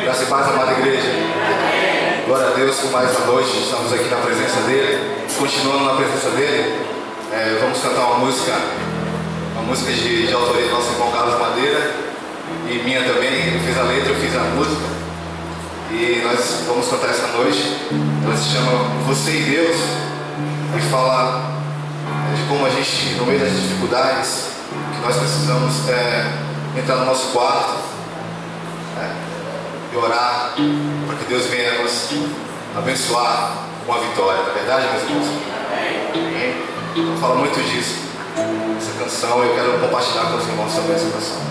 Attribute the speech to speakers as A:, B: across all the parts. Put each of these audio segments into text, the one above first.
A: Graça e paz, amada igreja. Glória a Deus por mais uma noite. Estamos aqui na presença dele. Continuando na presença dele, vamos cantar uma música de autoria do nosso irmão Carlos Madeira e minha também. Ele fez a letra, eu fiz a música. E nós vamos cantar essa noite. Ela se chama Você e Deus e fala de como a gente, no meio das dificuldades, que nós precisamos entrar no nosso quarto e orar para que Deus venha nos abençoar com a vitória. Não é verdade, meus irmãos? Amém. Eu falo muito disso. Essa canção, eu quero compartilhar com os irmãos também essa canção.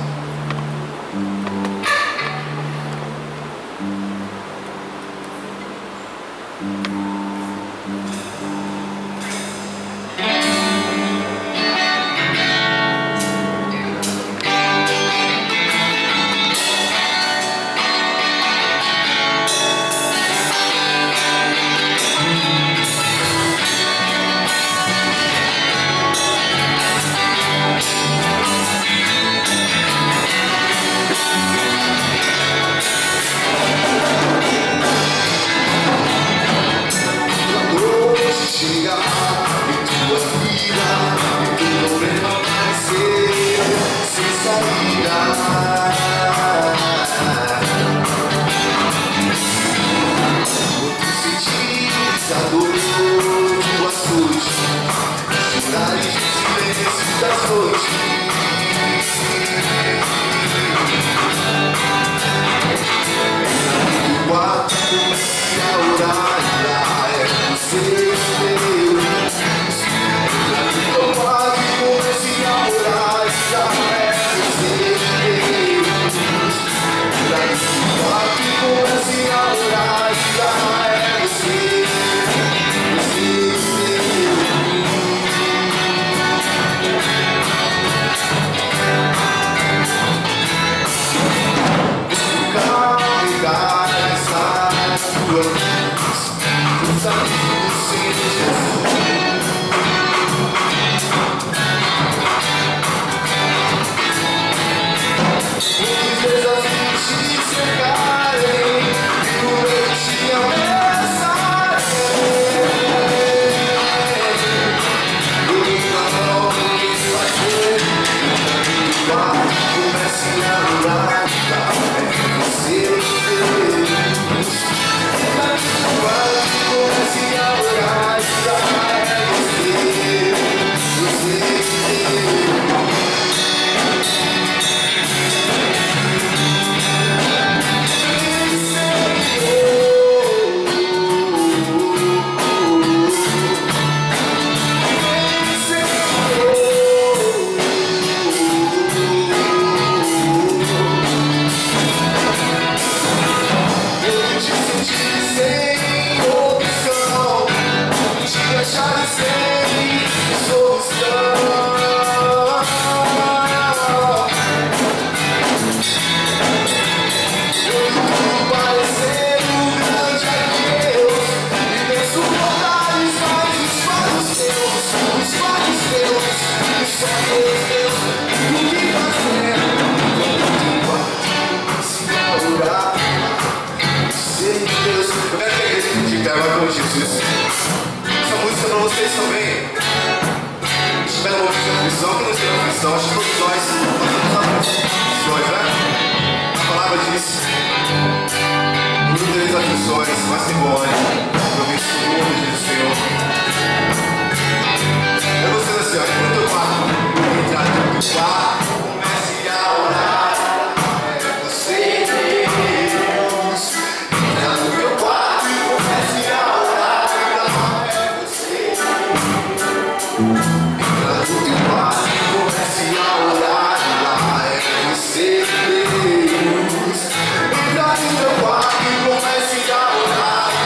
B: Entra no teu quarto e comece a orar.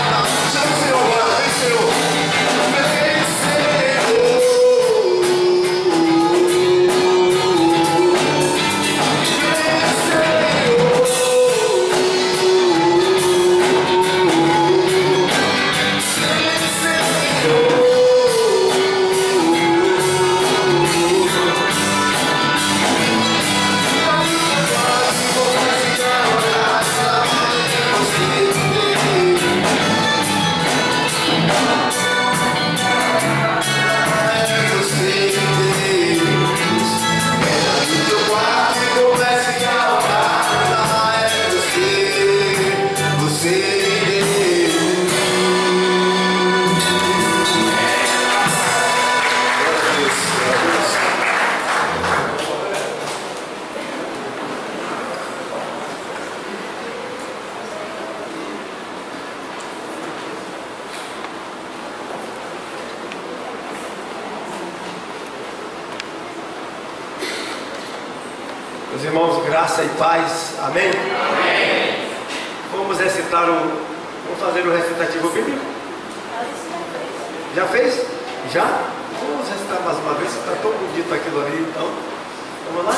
B: Chama o Senhor agora, vem Senhor. Meus irmãos, graça e paz, amém? Amém. Vamos fazer o recitativo bíblico? Já fez? Já? Vamos recitar mais uma vez, está tão bonito aquilo ali, então. Vamos lá?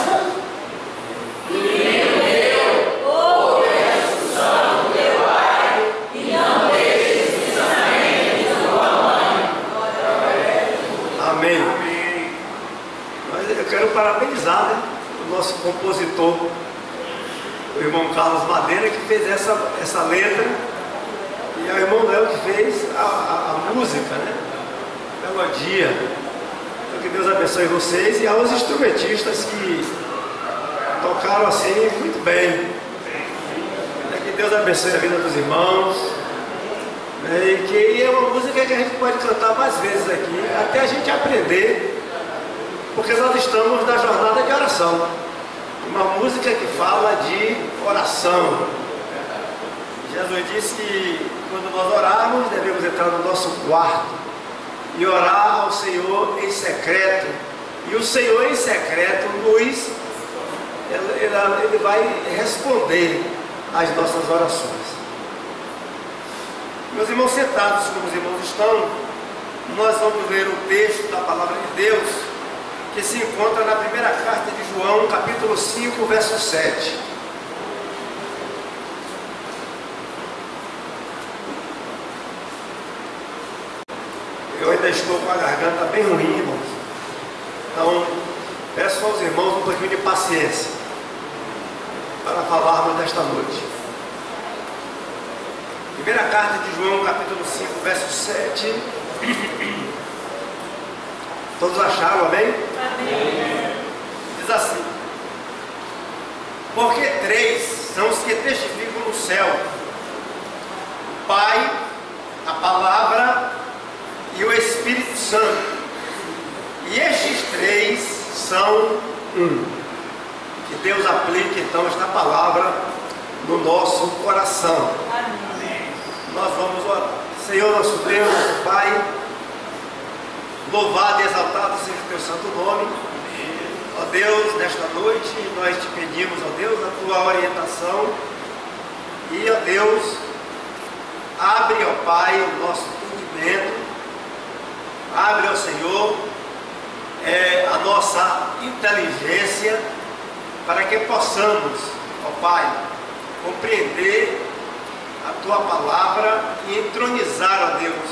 B: Amém. Mas eu quero parabenizar, né, o nosso compositor, o irmão Carlos Madeira, que fez essa letra, e é o irmão Léo que fez a música, né, a melodia. Então que Deus abençoe vocês e aos instrumentistas que tocaram assim muito bem. Que Deus abençoe a vida dos irmãos. E que é uma música que a gente pode cantar mais vezes aqui, até a gente aprender, porque nós estamos na jornada de oração. Uma música que fala de oração. Jesus disse que quando nós orarmos, devemos entrar no nosso quarto e orar ao Senhor em secreto. E o Senhor em secreto ele vai responder às nossas orações. Meus irmãos, sentados como os irmãos estão, nós vamos ler o texto da palavra de Deus que se encontra na primeira carta de João, capítulo 5, verso 7. Eu ainda estou com a garganta bem ruim, irmãos. Então, peço aos irmãos um pouquinho de paciência para falarmos desta noite. Primeira carta de João, capítulo 5, verso 7. Todos acharam, amém? Amém. Diz assim: porque três são os que testificam no céu: o Pai, a Palavra e o Espírito Santo. E estes três são um. Que Deus aplique então esta palavra no nosso coração. Amém. Nós vamos orar. Senhor nosso Deus, nosso Pai, louvado e exaltado seja o teu santo nome. Ó Deus, nesta noite nós te pedimos, ó Deus, a tua orientação. E, ó Deus, abre, ó Pai, o nosso entendimento. Abre, ó Senhor, a nossa inteligência, para que possamos, ó Pai, compreender a tua palavra e entronizar, ó Deus,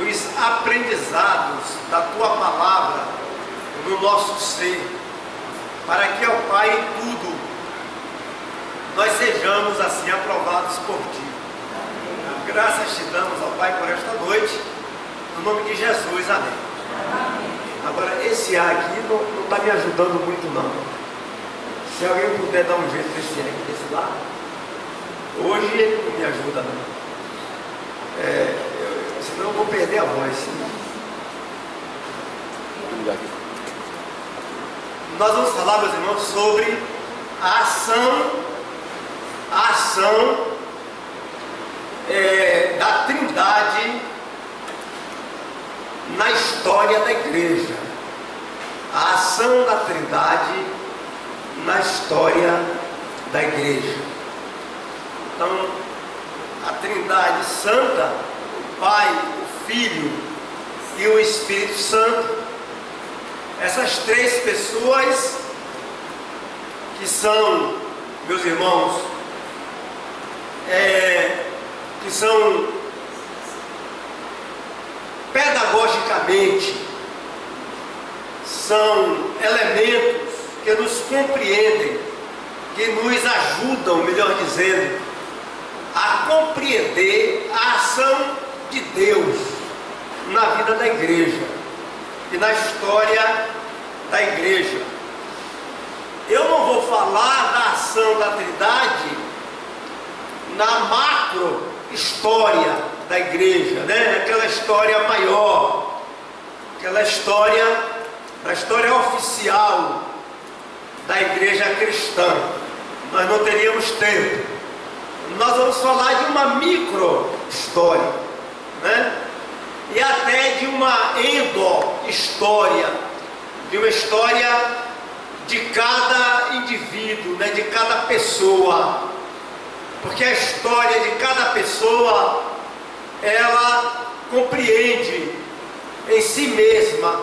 B: os aprendizados da tua palavra no nosso ser, para que, ó Pai, em tudo nós sejamos assim aprovados por ti. Graças te damos, ó Pai, por esta noite, no nome de Jesus, amém. Agora, esse ar aqui não está me ajudando muito, não. Se alguém puder dar um jeito nesse ar aqui desse lado. Hoje ele não me ajuda, não. Senão eu vou perder a voz. Nós vamos falar, meus irmãos, sobre a ação da Trindade na história da igreja. A ação da Trindade na história da igreja. Então, a Trindade Santa, o Pai, o Filho e o Espírito Santo, essas três pessoas que são, meus irmãos, que são pedagogicamente, são elementos que nos compreendem, que nos ajudam, melhor dizendo, a compreender a ação de Deus na vida da igreja e na história da igreja. Eu não vou falar da ação da Trindade na macro história da igreja, né? Aquela história maior, aquela história, da história oficial da igreja cristã. Nós não teríamos tempo. Nós vamos falar de uma micro história, né? E até de uma endo história, de uma história de cada indivíduo, né, de cada pessoa, porque a história de cada pessoa, ela compreende em si mesma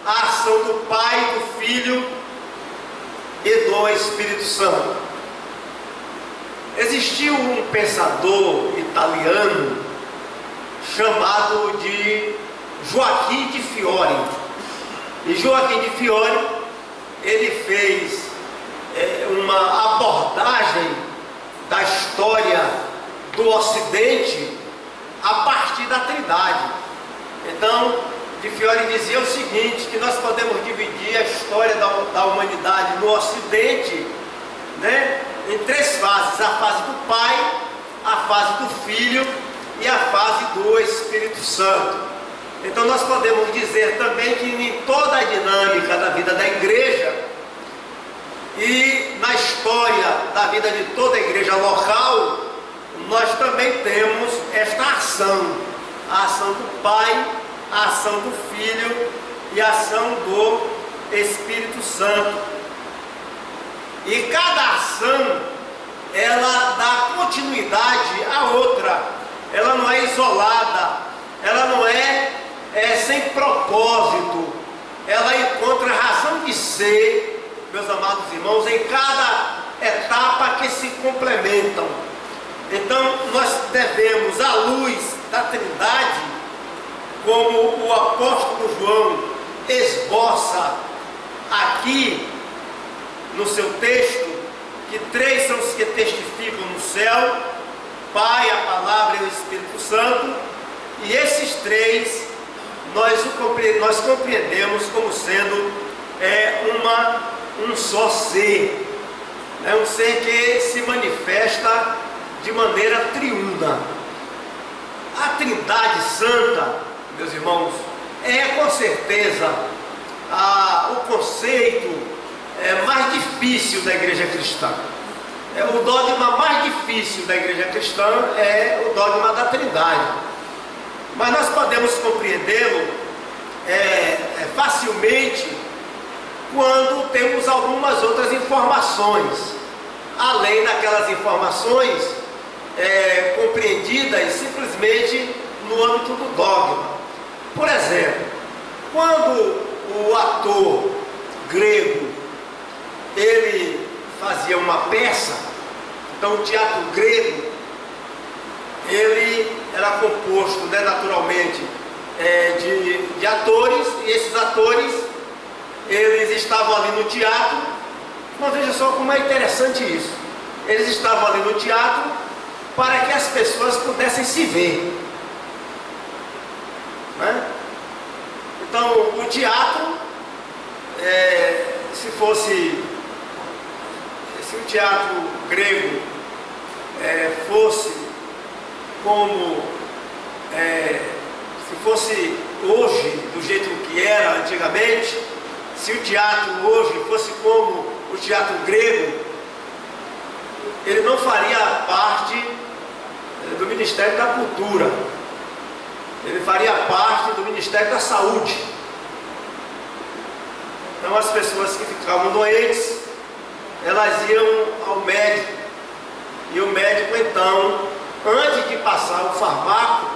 B: a ação do Pai, do Filho e do Espírito Santo. Existiu um pensador italiano chamado de Joaquim de Fiore. E Joaquim de Fiore, ele fez uma abordagem da história do Ocidente a partir da Trindade. Então, de Fiore dizia o seguinte, que nós podemos dividir a história da humanidade no Ocidente, né, em três fases: a fase do Pai, a fase do Filho e a fase do Espírito Santo. Então nós podemos dizer também que em toda a dinâmica da vida da igreja e na história da vida de toda a igreja local, nós também temos esta ação, a ação do Pai, a ação do Filho e a ação do Espírito Santo. E cada ação, ela dá continuidade à outra, ela não é isolada, ela não é sem propósito, ela encontra razão de ser, meus amados irmãos, em cada etapa que se complementam. Então nós devemos, à luz da Trindade, como o apóstolo João esboça aqui no seu texto, que três são os que testificam no céu: Pai, a Palavra e o Espírito Santo. E esses três nós compreendemos como sendo um só ser, né? Um ser que se manifesta de maneira triuna. A Trindade Santa, meus irmãos, é com certeza o conceito mais difícil da igreja cristã. O dogma mais difícil da igreja cristã é o dogma da Trindade. Mas nós podemos compreendê-lo facilmente quando temos algumas outras informações, além daquelas informações compreendidas simplesmente no âmbito do dogma. Por exemplo, quando o ator grego ele fazia uma peça, então o teatro grego ele era composto, né, naturalmente de atores, e esses atores eles estavam ali no teatro. Mas veja só como é interessante isso: eles estavam ali no teatro para que as pessoas pudessem se ver, né? Então o teatro, se o teatro grego fosse como se fosse hoje, do jeito que era antigamente, se o teatro hoje fosse como o teatro grego, ele não faria parte do Ministério da Cultura, ele faria parte do Ministério da Saúde. Então as pessoas que ficavam doentes, elas iam ao médico, e o médico então, antes de passar o fármaco,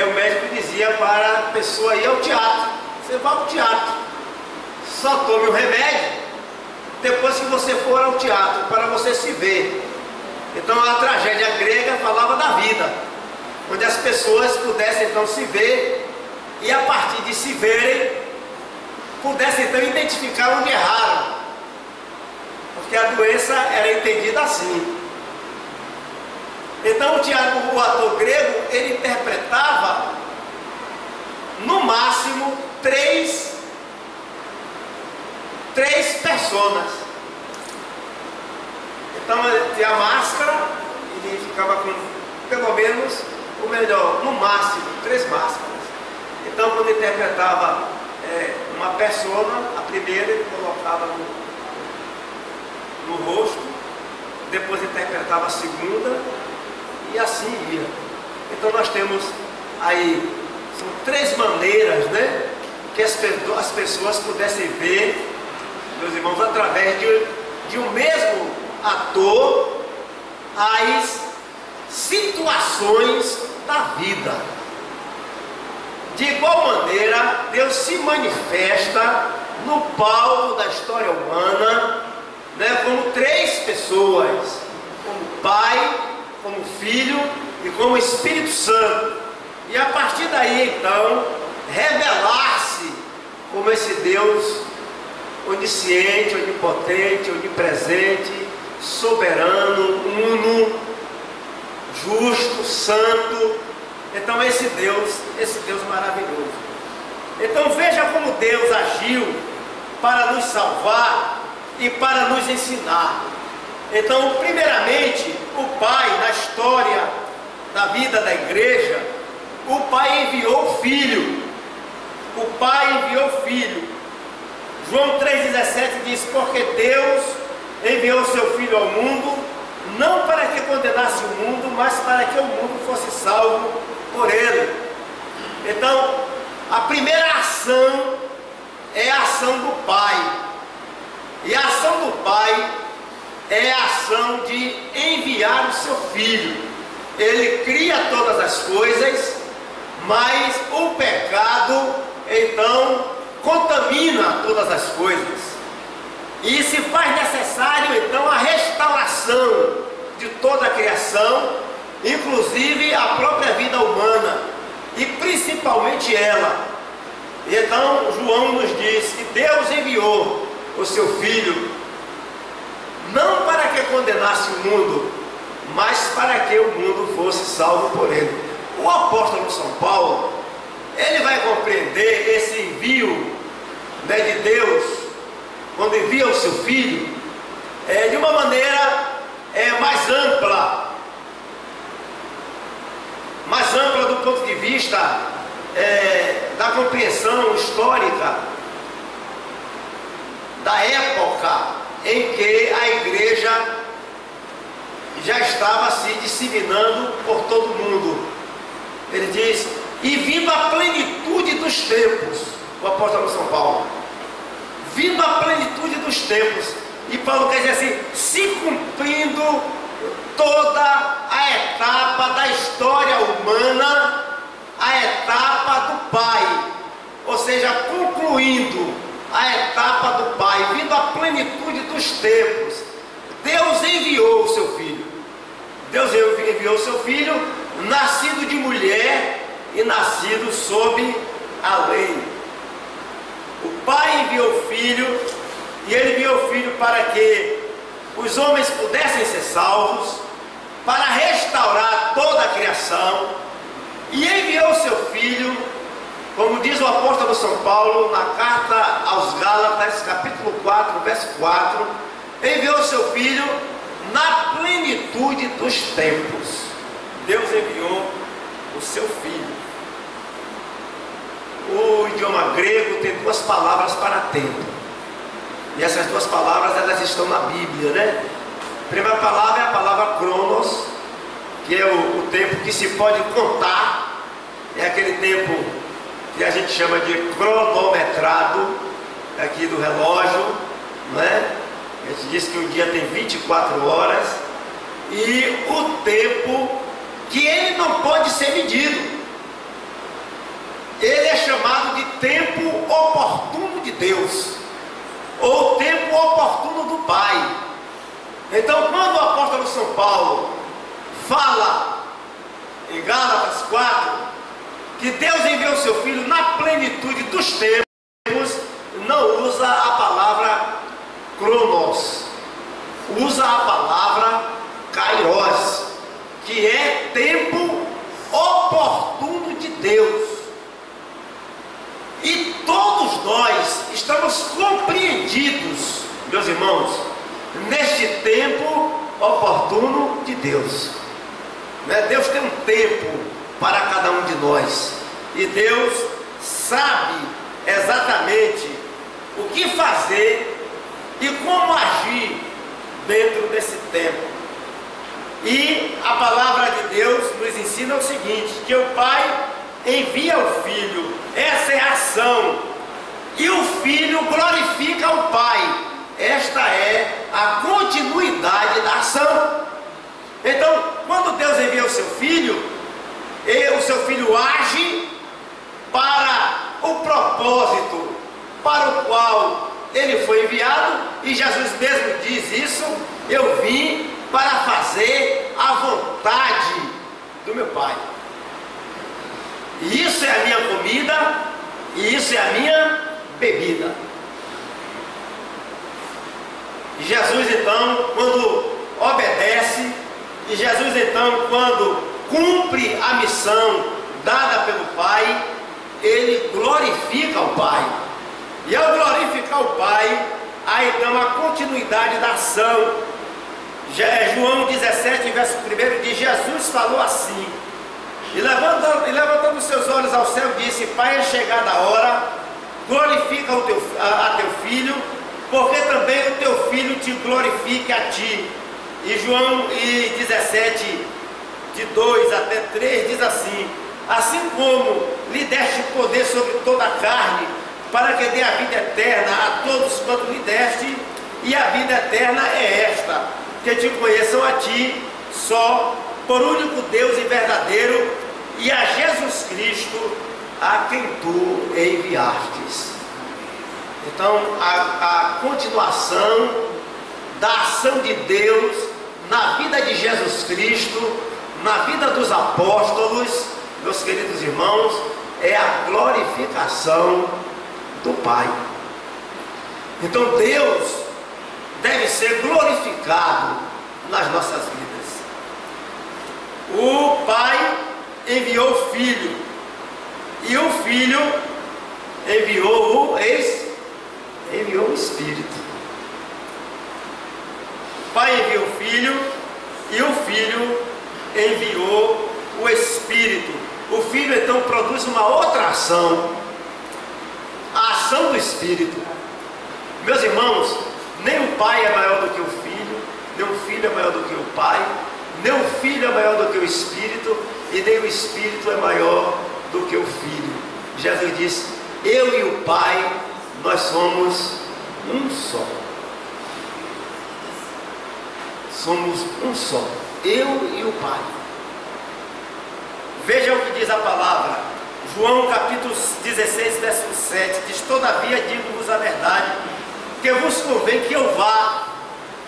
B: o médico dizia para a pessoa ir ao teatro: você vai ao teatro, só tome o remédio depois que você for ao teatro, para você se ver. Então a tragédia grega falava da vida, onde as pessoas pudessem então se ver, e a partir de se verem, pudessem então identificar onde erraram, porque a doença era entendida assim. Então o ator grego, ele interpretava no máximo três personas. Então ele tinha a máscara, ele ficava com pelo menos, ou melhor, no máximo 3 máscaras. Então quando ele interpretava uma persona, a primeira ele colocava no rosto, depois interpretava a segunda, e assim ia. Então nós temos aí, são 3 maneiras, né, que as pessoas pudessem ver, meus irmãos, através de um mesmo ator, as situações da vida. De igual maneira, Deus se manifesta no palco da história humana, né, como três pessoas, como Pai, como Filho e como Espírito Santo. E a partir daí, então, revelar-se como esse Deus onisciente, onipotente, onipresente, soberano, uno, justo, santo. Então esse Deus maravilhoso. Então veja como Deus agiu para nos salvar e para nos ensinar. Então, primeiramente, o Pai, na história da vida da igreja, o Pai enviou o Filho. O Pai enviou o Filho. João 3,17 diz: porque Deus enviou o seu Filho ao mundo, não para que condenasse o mundo, mas para que o mundo fosse salvo por ele. Então, a primeira ação é a ação do Pai. E a ação do Pai é a ação de enviar o seu Filho. Ele cria todas as coisas, mas o pecado, então, contamina todas as coisas. E se faz necessário, então, a restauração de toda a criação, inclusive a própria vida humana, e principalmente ela. Então, João nos diz que Deus enviou o seu Filho, não para que condenasse o mundo, mas para que o mundo fosse salvo por ele. O apóstolo São Paulo, ele vai compreender esse envio, né, de Deus, quando envia o seu Filho, de uma maneira mais ampla do ponto de vista da compreensão histórica da época em que a igreja já estava se disseminando por todo o mundo. Ele diz: e vindo a plenitude dos tempos, o apóstolo São Paulo, vindo a plenitude dos tempos, e Paulo quer dizer assim, se cumprindo toda a etapa da história humana, a etapa do Pai, ou seja, concluindo a etapa do Pai, vindo à plenitude dos tempos, Deus enviou o seu Filho. Deus enviou o seu Filho, nascido de mulher e nascido sob a lei. O Pai enviou o Filho, e ele enviou o Filho para que os homens pudessem ser salvos, para restaurar toda a criação, e enviou o seu Filho, como diz o apóstolo São Paulo na carta aos Gálatas, capítulo 4, verso 4, enviou o seu Filho na plenitude dos tempos. Deus enviou o seu Filho. O idioma grego tem duas palavras para tempo, e essas duas palavras, elas estão na Bíblia, né? A primeira palavra é a palavra cronos, que é o tempo que se pode contar, é aquele tempo que a gente chama de cronometrado, aqui do relógio, né? A gente diz que um dia tem 24 horas, e o tempo que ele não pode ser medido. Ele é chamado de tempo oportuno de Deus, ou tempo oportuno do Pai. Então, quando o apóstolo São Paulo fala em Gálatas 4 que Deus enviou o seu Filho na plenitude dos tempos, não usa a palavra cronos, usa a palavra kairos, que é tempo oportuno de Deus. E todos nós estamos compreendidos, meus irmãos, neste tempo oportuno de Deus. Deus tem um tempo para cada um de nós, e Deus sabe exatamente o que fazer e como agir dentro desse tempo. E a palavra de Deus nos ensina o seguinte, que o Pai envia o Filho. Essa é a ação e o Filho glorifica o Pai. Esta é a continuidade da ação. Então, quando Deus envia o seu Filho age para o propósito para o qual ele foi enviado, e Jesus mesmo diz isso: eu vim para fazer a vontade do meu Pai. E isso é a minha comida, e isso é a minha bebida. E Jesus então, quando obedece, e Jesus então, quando cumpre a missão dada pelo Pai, ele glorifica o Pai. E ao glorificar o Pai, há então a continuidade da ação. João 17, verso 1 diz: Jesus falou assim, e levantando seus olhos ao céu, disse: Pai, é chegada a hora, glorifica a teu filho, porque também o teu filho te glorifique a ti. E João 17, de 2 até 3, diz assim: assim como lhe deste poder sobre toda a carne, para que dê a vida eterna a todos quanto lhe deste, e a vida eterna é esta, que te conheçam a ti, só, por único Deus e verdadeiro, e a Jesus Cristo, a quem tu enviastes. Então, a continuação da ação de Deus na vida de Jesus Cristo, na vida dos apóstolos, meus queridos irmãos, é a glorificação do Pai. Então Deus deve ser glorificado nas nossas vidas. O Pai enviou o Filho, e o Filho enviou o Espírito. O Pai enviou o Filho, e o Filho enviou o Espírito. O Filho então produz uma outra ação, a ação do Espírito. Meus irmãos, nem o Pai é maior do que o Filho, nem o Filho é maior do que o Pai, nem o Filho é maior do que o Espírito, e nem o Espírito é maior do que o Filho. Jesus disse: eu e o Pai, nós somos um só. Somos um só, eu e o Pai. Veja o que diz a palavra, João capítulo 16, verso 7, diz: todavia digo-vos a verdade, que vos convém que eu vá,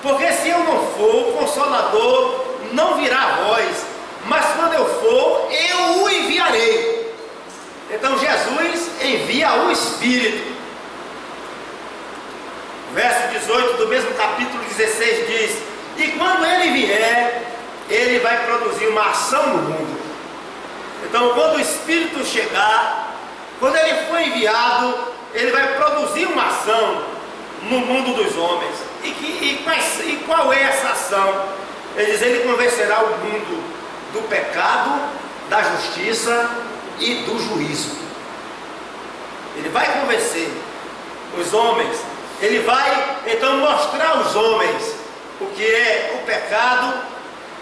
B: porque se eu não for, o Consolador não virá a vós, mas quando eu for, eu o enviarei. Então Jesus envia o Espírito. Verso 18 do mesmo capítulo 16 diz: e quando ele vier, ele vai produzir uma ação no mundo. Então, quando o Espírito chegar, quando ele for enviado, ele vai produzir uma ação no mundo dos homens. E qual é essa ação? Ele diz: ele convencerá o mundo do pecado, da justiça e do juízo. Ele vai convencer os homens. Ele vai então mostrar aos homens o que é o pecado,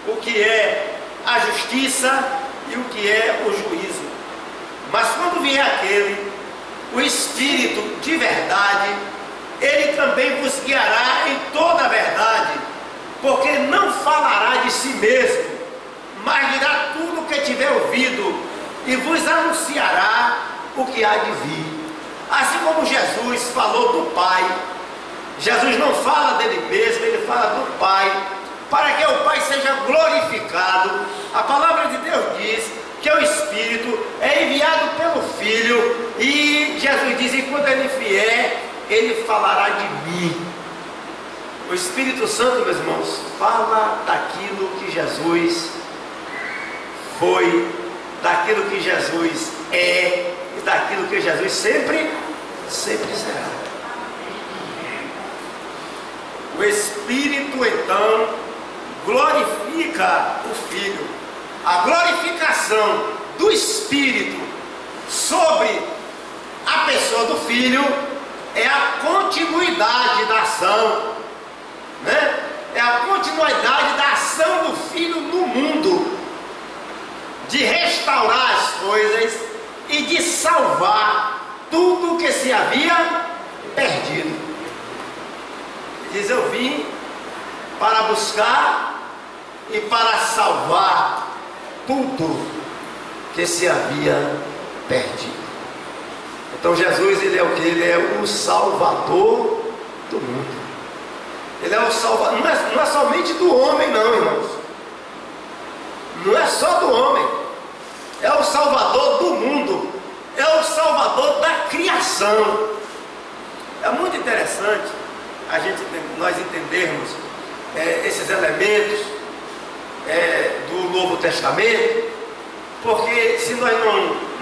B: o que é a justiça e o que é o juízo. Mas quando vier aquele, o Espírito de verdade, ele também vos guiará em toda a verdade, porque não falará de si mesmo, mas dirá tudo o que tiver ouvido, e vos anunciará o que há de vir. Assim como Jesus falou do Pai, Jesus não fala dele mesmo, ele fala do Pai, para que o Pai seja glorificado. A palavra de Deus diz que o Espírito é enviado pelo Filho, e Jesus diz: e quando ele vier, ele falará de mim. O Espírito Santo, meus irmãos, fala daquilo que Jesus foi, daquilo que Jesus é, e daquilo que Jesus sempre será. O Espírito então glorifica o Filho. A glorificação do Espírito sobre a pessoa do Filho é a continuidade da ação, né? É a continuidade da ação do Filho no mundo, de restaurar as coisas e de salvar tudo que se havia perdido. Diz: eu vim para buscar e para salvar tudo que se havia perdido. Então Jesus, ele é o que? Ele é o Salvador do mundo. Ele é o Salvador, não é somente do homem não, irmãos. Não é só do homem. É o Salvador do mundo. É o Salvador da criação. É muito interessante nós entendermos esses elementos do Novo Testamento, porque se nós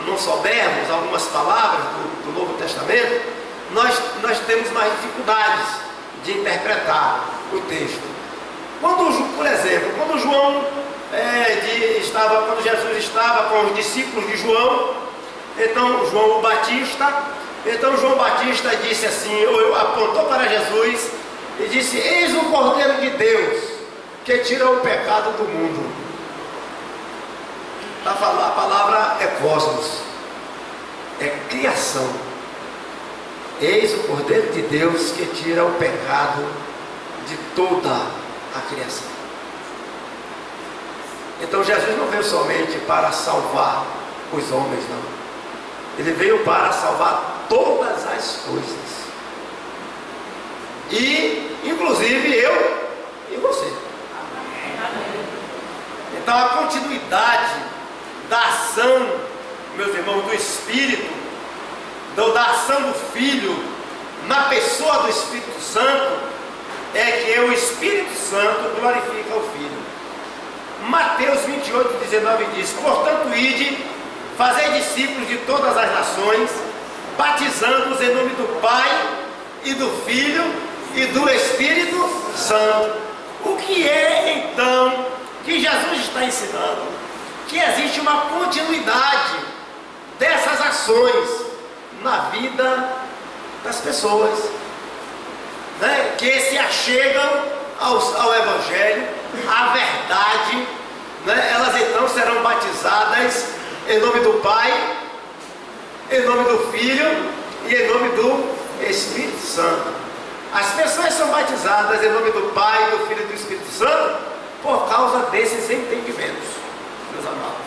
B: não soubermos algumas palavras do Novo Testamento, nós temos mais dificuldades de interpretar o texto. Por exemplo, quando Jesus estava com os discípulos de João, então João Batista disse assim, apontou para Jesus e disse: eis o Cordeiro de Deus que tira o pecado do mundo. A palavra é cosmos, é criação. Eis o Cordeiro de Deus que tira o pecado de toda a criação. Então Jesus não veio somente para salvar os homens, não. Ele veio para salvar todas as coisas. E, inclusive, eu e você. Então, a continuidade da ação, meus irmãos, do Espírito, da ação do Filho, na pessoa do Espírito Santo, é que o Espírito Santo glorifica o Filho. Mateus 28:19 diz: portanto, ide, fazei discípulos de todas as nações, batizando-os em nome do Pai e do Filho e do Espírito Santo. O que é então que Jesus está ensinando? Que existe uma continuidade dessas ações na vida das pessoas, né? Que se achegam ao Evangelho, à verdade, né? Elas então serão batizadas em nome do Pai, em nome do Filho e em nome do Espírito Santo. As pessoas são batizadas em nome do Pai, do Filho e do Espírito Santo por causa desses entendimentos, meus amados.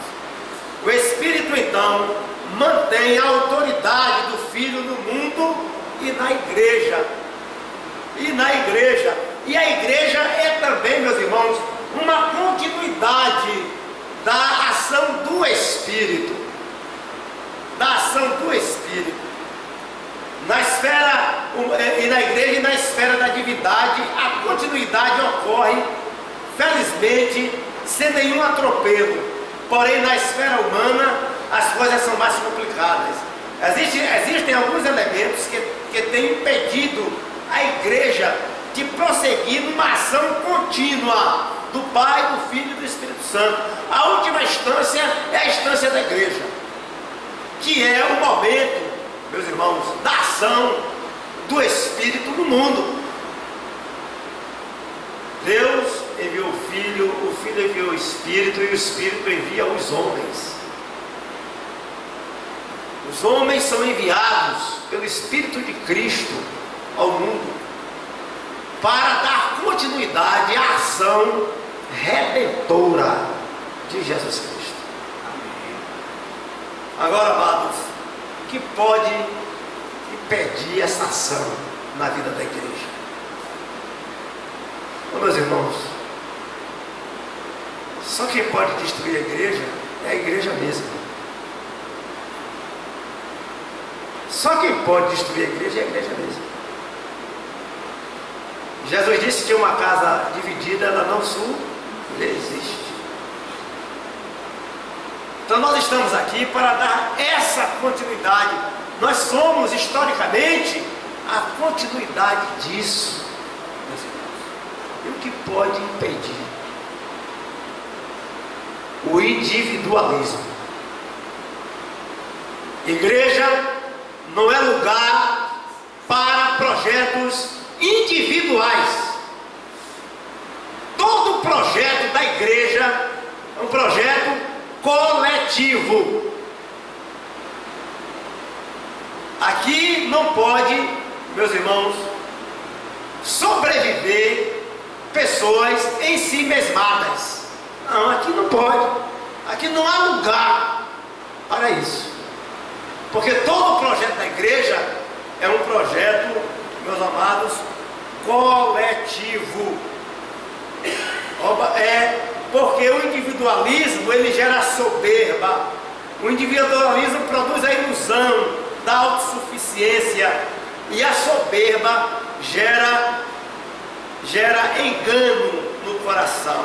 B: O Espírito então mantém a autoridade do Filho no mundo e na igreja. E a igreja é também, meus irmãos, uma continuidade da ação do Espírito. Da ação do Espírito. Na esfera, e na igreja e na esfera da divindade, a continuidade ocorre, felizmente, sem nenhum atropelo. Porém, na esfera humana, as coisas são mais complicadas. Existem alguns elementos que têm impedido a igreja de prosseguir numa ação contínua do Pai, do Filho e do Espírito Santo. A última instância é a instância da igreja, que é o momento, meus irmãos, da ação do Espírito no mundo. Deus enviou o Filho enviou o Espírito e o Espírito envia os homens. Os homens são enviados pelo Espírito de Cristo ao mundo para dar continuidade à ação redentora de Jesus Cristo. Agora, amados, o que pode impedir essa ação na vida da igreja? Meus irmãos, só quem pode destruir a igreja é a igreja mesma. Só quem pode destruir a igreja é a igreja mesma. Jesus disse que uma casa dividida, ela não subsiste. Então nós estamos aqui para dar essa continuidade. Nós somos, historicamente, a continuidade disso, meus irmãos. E o que pode impedir? O individualismo. Igreja não é lugar para projetos individuais. Todo projeto da igreja é um projeto coletivo. Aqui não pode, meus irmãos, sobreviver pessoas em si mesmadas. Não, aqui não pode. Aqui não há lugar para isso. Porque todo o projeto da igreja é um projeto, meus amados, coletivo. É porque o individualismo, ele gera soberba. O individualismo produz a ilusão da autossuficiência, e a soberba gera engano no coração.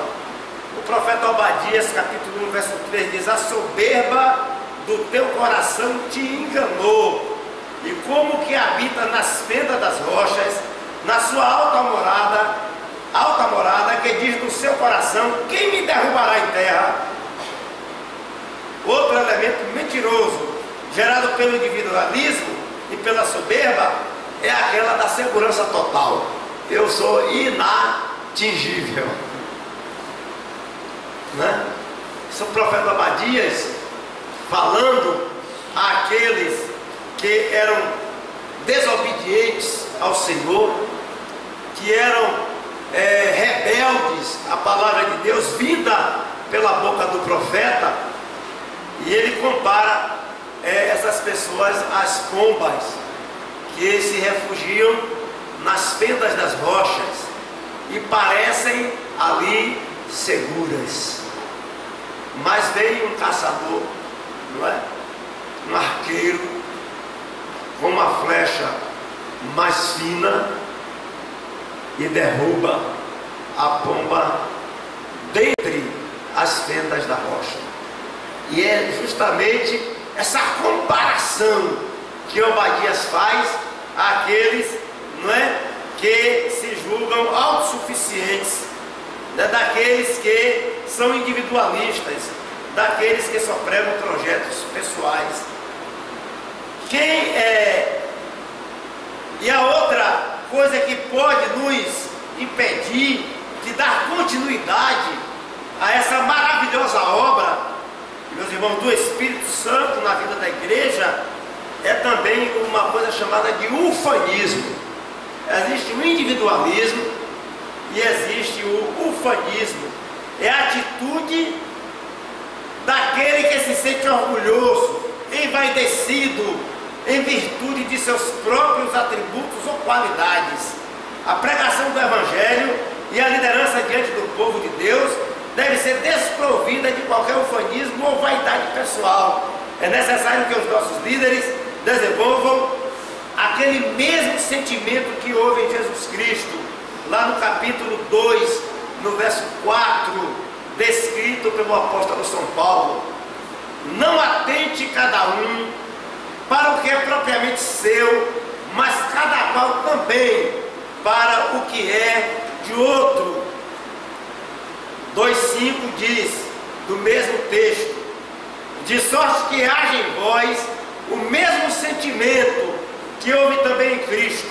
B: O profeta Obadias, capítulo 1, verso 3 diz: a soberba do teu coração te enganou, e como que habita nas fendas das rochas, na sua alta morada, que diz no seu coração: quem me derrubará em terra? Outro elemento mentiroso, gerado pelo individualismo e pela soberba, é aquela da segurança total. Eu sou inatingível, né? Esse é o profeta Obadias falando àqueles que eram desobedientes ao Senhor, que eram rebeldes à palavra de Deus vinda pela boca do profeta, e ele compara essas pessoas às pombas que se refugiam nas fendas das rochas e parecem ali seguras, mas vem um caçador, não é? Um arqueiro com uma flecha mais fina e derruba a pomba dentre as fendas da rocha. E é justamente essa comparação que Obadias faz àqueles, não é, que se julgam autossuficientes, né, daqueles que são individualistas, daqueles que só pregam projetos pessoais. E a outra coisa que pode nos impedir de dar continuidade a essa maravilhosa obra, meus irmãos, do Espírito Santo na vida da igreja, é também uma coisa chamada de ufanismo. Existe o individualismo e existe o ufanismo. É a atitude daquele que se sente orgulhoso, envaidecido, em virtude de seus próprios atributos ou qualidades. A pregação do Evangelho e a liderança diante do povo de Deus deve ser desprovida de qualquer ufanismo ou vaidade pessoal. É necessário que os nossos líderes desenvolvam aquele mesmo sentimento que houve em Jesus Cristo, lá no capítulo 2, no verso 4, descrito pelo apóstolo São Paulo: não atente cada um para o que é propriamente seu, mas cada qual também para o que é de outro. 2,5 diz, do mesmo texto: de sorte que haja em vós o mesmo sentimento que houve também em Cristo,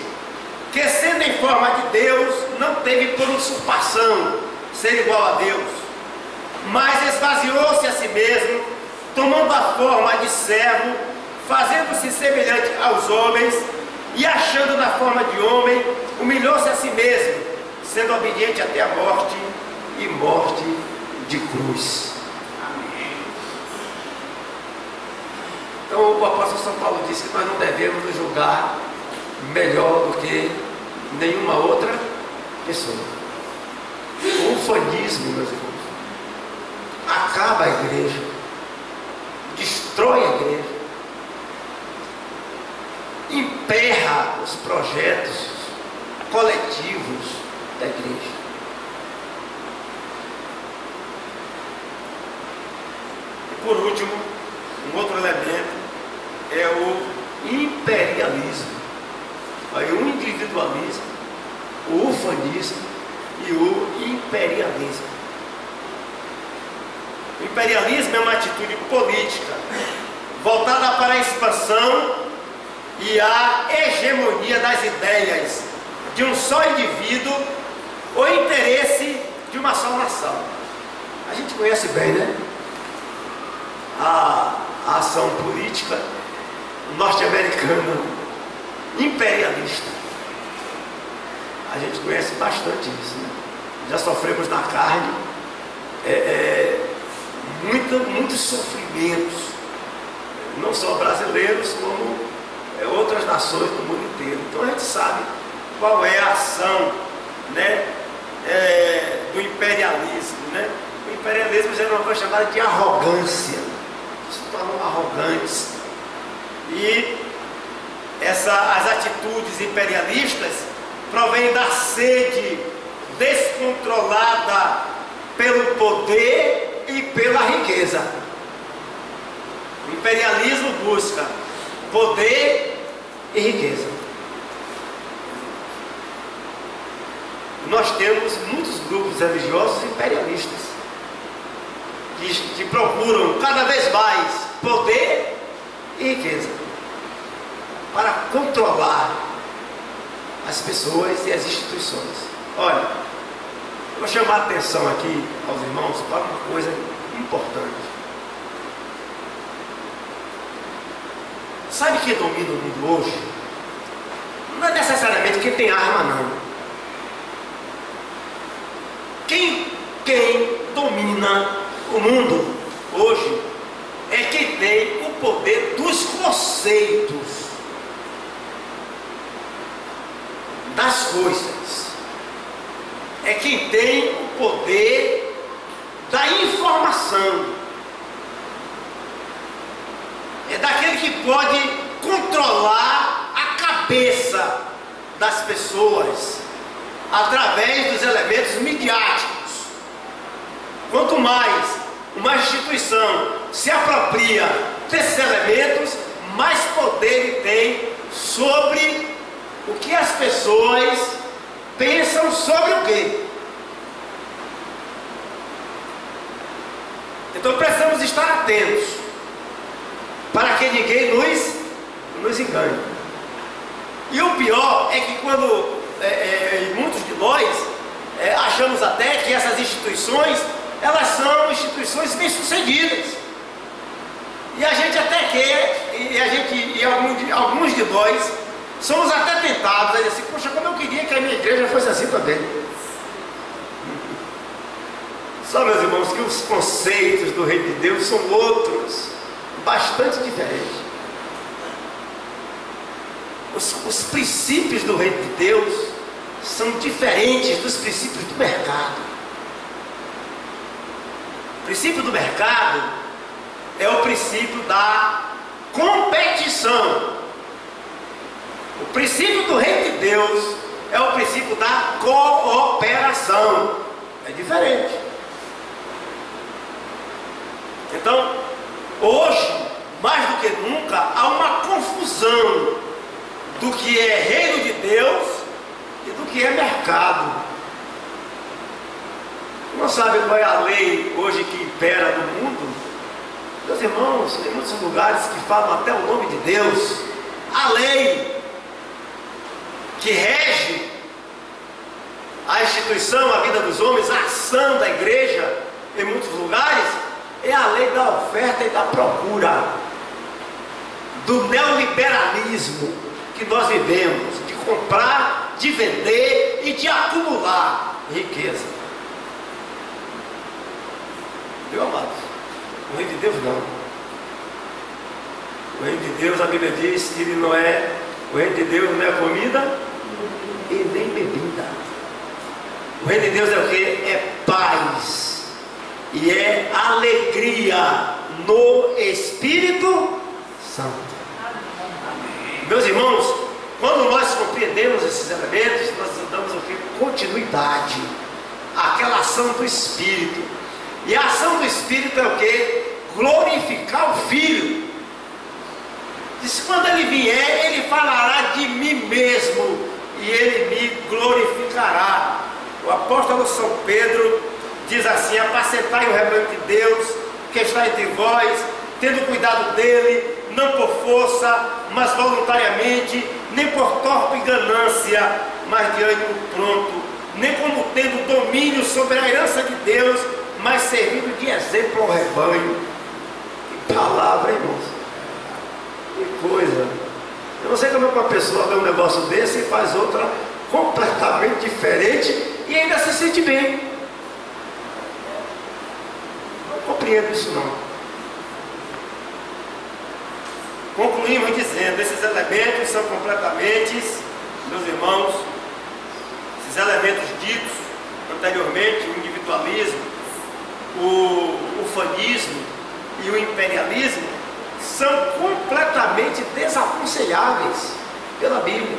B: que sendo em forma de Deus, não teve por usurpação ser igual a Deus, mas esvaziou-se a si mesmo, tomando a forma de servo, fazendo-se semelhante aos homens, e achando na forma de homem, humilhou-se a si mesmo, sendo obediente até a morte, e morte de cruz. Amém. Então o apóstolo São Paulo disse que nós não devemos nos julgar melhor do que nenhuma outra pessoa. O ufanismo, meus irmãos, acaba a igreja, destrói a igreja, emperra os projetos coletivos da igreja. E por último, um outro elemento é o imperialismo. Aí o individualismo, o ufanismo e o imperialismo. O imperialismo é uma atitude política voltada para a expansão e a hegemonia das ideias de um só indivíduo ou interesse de uma só nação. A gente conhece bem, né? A ação política norte-americana imperialista. A gente conhece bastante isso, né? Já sofremos na carne muitos sofrimentos, não só brasileiros, como outras nações do mundo inteiro. Então a gente sabe qual é a ação, né, do imperialismo, né? O imperialismo já não foi chamado de arrogância, se tornam arrogantes. E as atitudes imperialistas provêm da sede descontrolada pelo poder e pela riqueza. O imperialismo busca poder e riqueza. Nós temos muitos grupos religiosos imperialistas que procuram cada vez mais poder e riqueza para controlar as pessoas e as instituições. Olha, eu vou chamar a atenção aqui aos irmãos para uma coisa importante. Sabe quem domina o mundo hoje? Não é necessariamente quem tem arma, não. Quem domina o mundo hoje é quem tem o poder dos conceitos, das coisas. É quem tem o poder da informação. É daquele que pode controlar a cabeça das pessoas através dos elementos midiáticos. Quanto mais uma instituição se apropria desses elementos, mais poder ele tem sobre o que as pessoas pensam sobre o quê? Então precisamos estar atentos para que ninguém nos engane. E o pior é que quando muitos de nós achamos até que essas instituições, elas são instituições bem-sucedidas. E a gente até quer, e alguns de nós somos até tentados a dizer assim: poxa, como eu queria que a minha igreja fosse assim também. Só, meus irmãos, que os conceitos do Reino de Deus são outros, bastante diferentes. Os princípios do Reino de Deus são diferentes dos princípios do mercado. O princípio do mercado é o princípio da competição. O princípio do Reino de Deus é o princípio da cooperação. É diferente. Então, hoje, mais do que nunca, há uma confusão do que é reino de Deus e do que é mercado. Não sabe qual é a lei hoje que impera no mundo? Meus irmãos, tem muitos lugares que falam até o nome de Deus. A lei que rege a instituição, a vida dos homens, a ação da igreja, em muitos lugares, é a lei da oferta e da procura, do neoliberalismo que nós vivemos, de comprar, de vender e de acumular riqueza. Meu amado, o reino de Deus não. O reino de Deus, a Bíblia diz que ele não é, o reino de Deus não é comida e nem bebida. O reino de Deus é o que? É paz e é alegria no Espírito Santo. Meus irmãos, quando nós compreendemos esses elementos, nós damos o que? Continuidade àquela ação do Espírito. E a ação do Espírito é o que? Glorificar o Filho. Diz: quando Ele vier, Ele falará de mim mesmo e Ele me glorificará. O apóstolo São Pedro diz assim: apacentai o rebanho de Deus que está entre vós, tendo cuidado dele, não por força, mas voluntariamente, nem por torpe ganância, mas de ânimo pronto, nem como tendo domínio sobre a herança de Deus, mas servindo de exemplo ao rebanho. Que palavra, irmãos! Que coisa! Eu não sei como é que uma pessoa vê um negócio desse e faz outra completamente diferente e ainda se sente bem. Não compreendo isso não. Concluímos dizendo, esses elementos são completamente, meus irmãos, esses elementos ditos anteriormente, o individualismo, o ufanismo e o imperialismo, são completamente desaconselháveis pela Bíblia.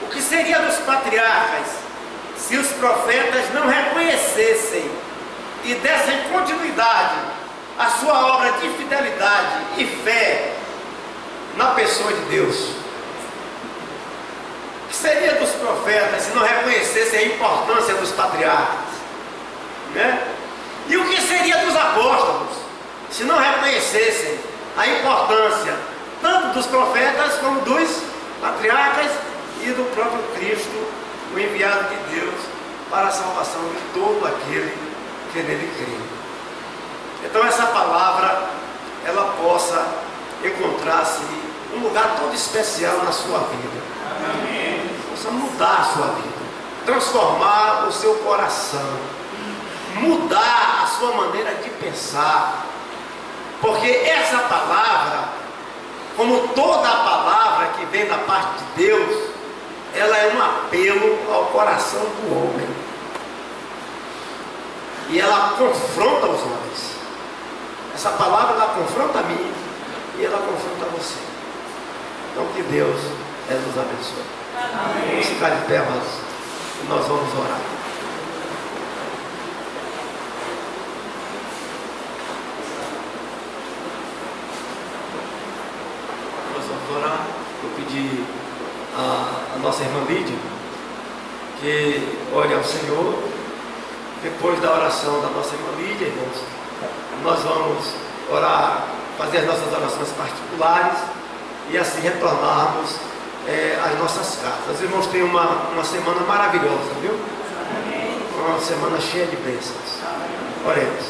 B: O que seria dos patriarcas se os profetas não reconhecessem e dessem continuidade à sua obra de fidelidade e fé na pessoa de Deus? O que seria dos profetas se não reconhecessem a importância dos patriarcas, né? E o que seria dos apóstolos se não reconhecessem a importância tanto dos profetas como dos patriarcas e do próprio Cristo, o enviado de Deus para a salvação de todo aquele que nele crê? Então essa palavra, ela possa encontrar-se um lugar todo especial na sua vida. Amém. Possa mudar a sua vida, transformar o seu coração, mudar a sua maneira de pensar, porque essa palavra, como toda a palavra que vem da parte de Deus, ela é um apelo ao coração do homem, e ela confronta os homens. Essa palavra, ela confronta a mim e ela confronta você. Então que Deus nos abençoe. Amém. Vamos ficar de pé, mas nós vamos orar. Nós vamos orar. Eu pedi a nossa irmã Lídia que ore ao Senhor. Depois da oração da nossa irmã Lídia, irmãos, nós vamos orar, fazer as nossas orações particulares e assim retornarmos às nossas casas. Os irmãos têm uma semana maravilhosa, viu? Uma semana cheia de bênçãos. Oremos.